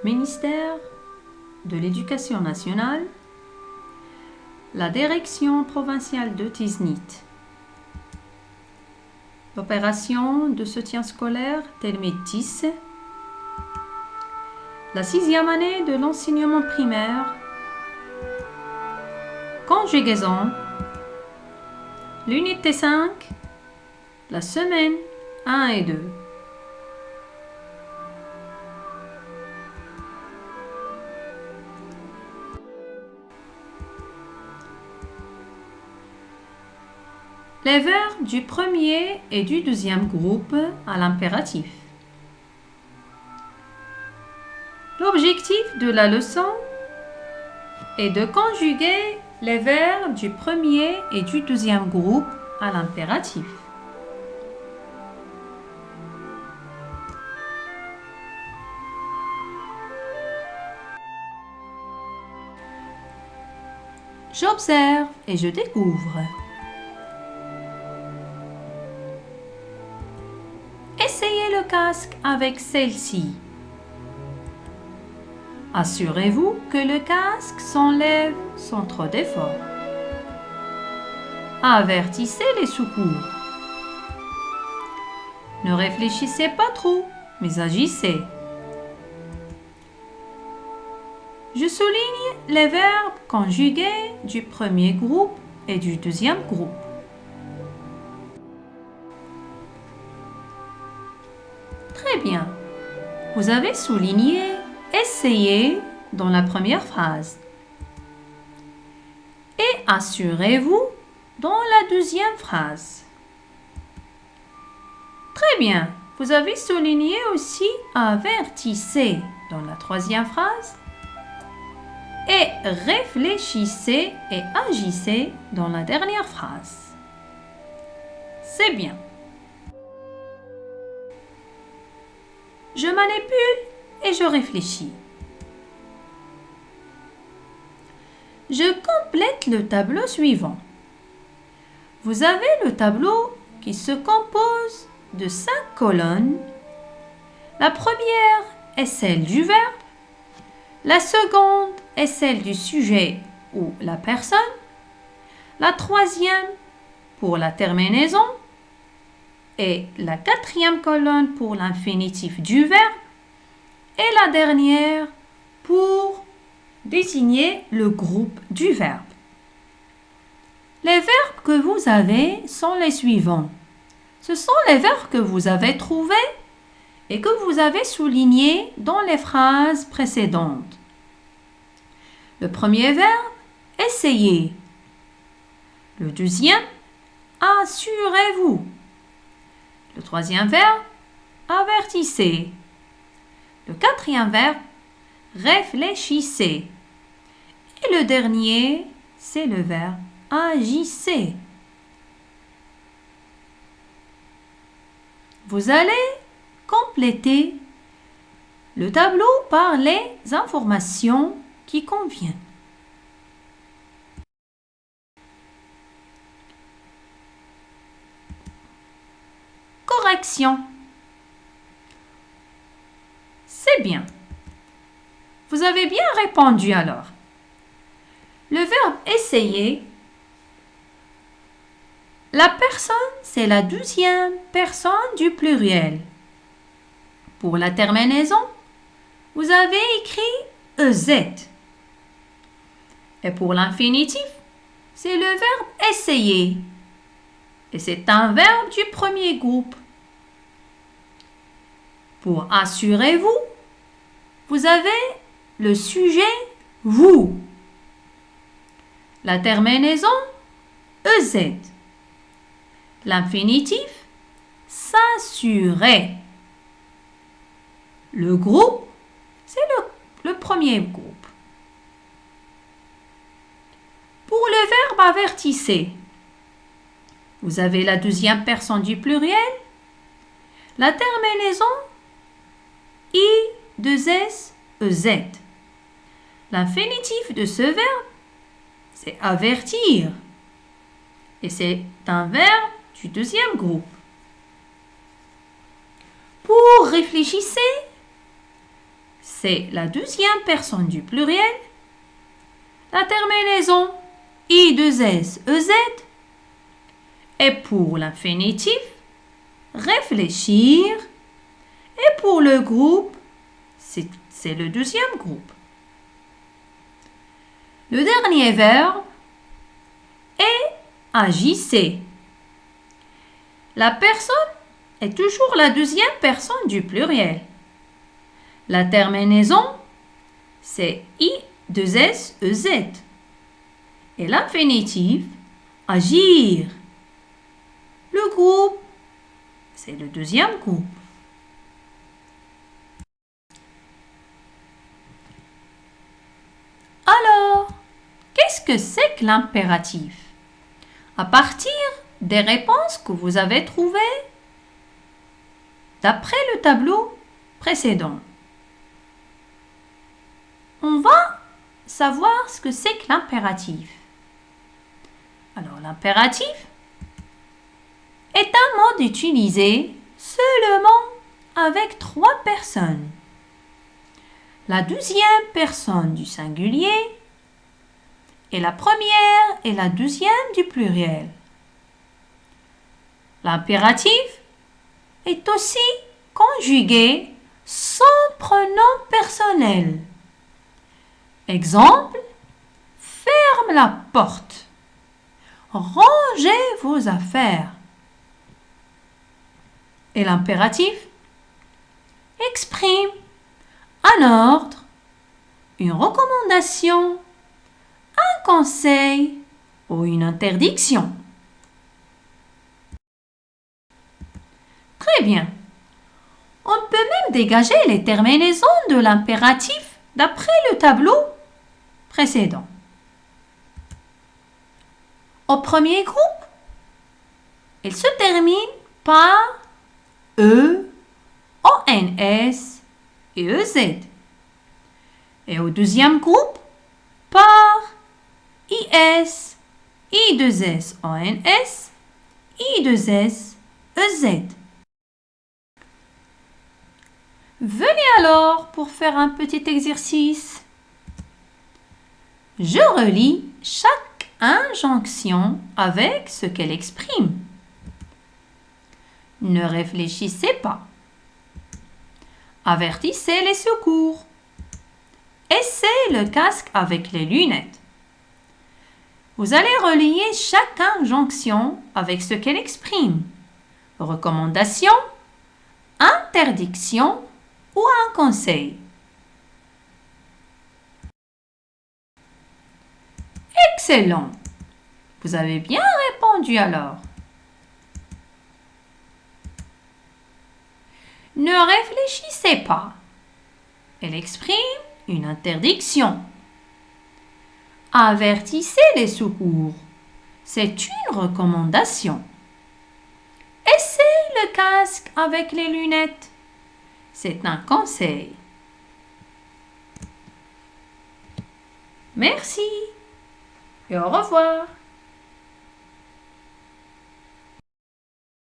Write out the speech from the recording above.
ministère de l'Éducation nationale, la direction provinciale de Tiznit. L'opération de soutien scolaire Telmid 10, la 6e année de l'enseignement primaire, conjugaison, l'unité 5, la semaine 1 et 2. Les verbes du premier et du deuxième groupe à l'impératif. L'objectif de la leçon est de conjuguer les verbes du premier et du deuxième groupe à l'impératif. J'observe et je découvre. Essayez le casque avec celle-ci. Assurez-vous que le casque s'enlève sans trop d'effort. Avertissez les secours. Ne réfléchissez pas trop, mais agissez. Je souligne les verbes conjugués du premier groupe et du deuxième groupe. Très bien. Vous avez souligné « essayez » dans la première phrase et « assurez-vous » dans la deuxième phrase. Très bien. Vous avez souligné aussi « avertissez » dans la troisième phrase et « réfléchissez et agissez » dans la dernière phrase. C'est bien. Je manipule et je réfléchis. Je complète le tableau suivant. Vous avez le tableau qui se compose de 5 colonnes. La première est celle du verbe. La seconde est celle du sujet ou la personne. La troisième pour la terminaison. Et la 4e colonne pour l'infinitif du verbe. Et la dernière pour désigner le groupe du verbe. Les verbes que vous avez sont les suivants. Ce sont les verbes que vous avez trouvés et que vous avez soulignés dans les phrases précédentes. Le premier verbe, essayez. Le deuxième, assurez-vous. Le troisième verbe, avertissez. Le 4e verbe, réfléchissez. Et le dernier, c'est le verbe agissez. Vous allez compléter le tableau par les informations qui conviennent. Correction. C'est bien. Vous avez bien répondu alors. Le verbe essayer, la personne, c'est la 12e personne du pluriel. Pour la terminaison, vous avez écrit EZ. Et pour l'infinitif, c'est le verbe essayer. Et c'est un verbe du premier groupe. Pour assurez-vous, vous avez le sujet vous. La terminaison EZ. L'infinitif s'assurer. Le groupe, c'est le premier groupe. Pour le verbe avertissez, vous avez la 2e personne du pluriel, la terminaison I2SEZ. L'infinitif de ce verbe, c'est avertir. Et c'est un verbe du 2e groupe. Pour réfléchissez, c'est la deuxième personne du pluriel. La terminaison I2S, EZ. Et pour l'infinitif, réfléchir. Et pour le groupe, c'est le deuxième groupe. Le dernier verbe est agissez. La personne est toujours la deuxième personne du pluriel. La terminaison, c'est I2S, EZ. Et l'infinitif, agir. Le groupe, c'est le deuxième groupe. Alors, qu'est-ce que c'est que l'impératif? À partir des réponses que vous avez trouvées d'après le tableau précédent, on va savoir ce que c'est que l'impératif. Alors, l'impératif est un mode utilisé seulement avec 3 personnes. La deuxième personne du singulier et la première et la deuxième du pluriel. L'impératif est aussi conjugué sans pronom personnel. Exemple, ferme la porte. Rangez vos affaires. Et l'impératif exprime un ordre, une recommandation, un conseil ou une interdiction. Très bien. On peut même dégager les terminaisons de l'impératif d'après le tableau précédent. Au premier groupe, il se termine par E, ONS et EZ. Et au deuxième groupe, par IS, I2S, ONS, I2S, EZ. Venez alors pour faire un petit exercice. Je relis chaque injonction avec ce qu'elle exprime. Ne réfléchissez pas. Avertissez les secours. Essayez le casque avec les lunettes. Vous allez relier chaque injonction avec ce qu'elle exprime. Recommandation, interdiction ou un conseil. Excellent! Vous avez bien répondu alors. Ne réfléchissez pas. Elle exprime une interdiction. Avertissez les secours. C'est une recommandation. Essayez le casque avec les lunettes. C'est un conseil. Merci et au revoir.